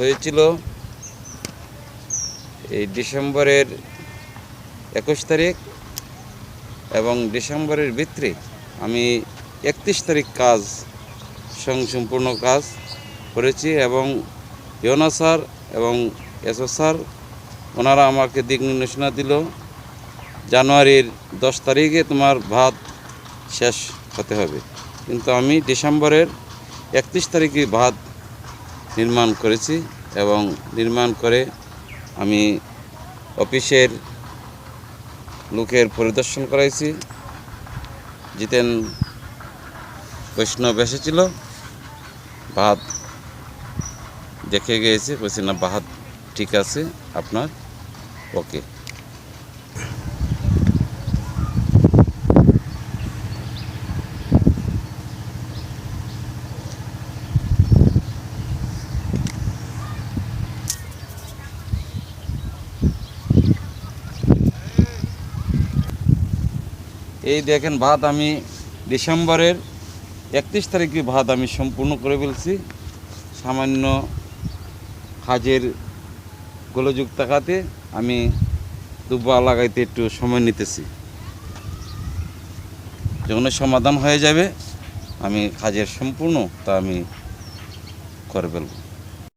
হয়েছিল এই ডিসেম্বরের 21 তারিখ এবং ডিসেম্বরের ভিতরে আমি 31 তারিখ কাজ সম্পূর্ণ কাজ করেছি এবং ইওনা স্যার এবং এসও স্যার ওনারা আমাকে দিক নির্দেশনা দিল জানুয়ারির 10 তারিখে তোমার ভাত শেষ হতে হবে, কিন্তু আমি ডিসেম্বরের 31 তারিখে ভাত নির্মাণ করেছি এবং নির্মাণ করে আমি অফিসের লোকের পরিদর্শন করাইছি। জিতেন বৈষ্ণব এসেছিল, ভাত দেখে গিয়েছে, বলছি না ভাত ঠিক আছে আপনার, ওকে। এই দেখেন ভাত আমি ডিসেম্বরের 31 তারিখে ভাত আমি সম্পূর্ণ করে ফেলছি। সামান্য কাজের গোলযোগ থাকাতে আমি দুবা লাগাইতে একটু সময় নিতেছি। যখন সমাধান হয়ে যাবে আমি কাজের সম্পূর্ণ তা আমি করে ফেলব।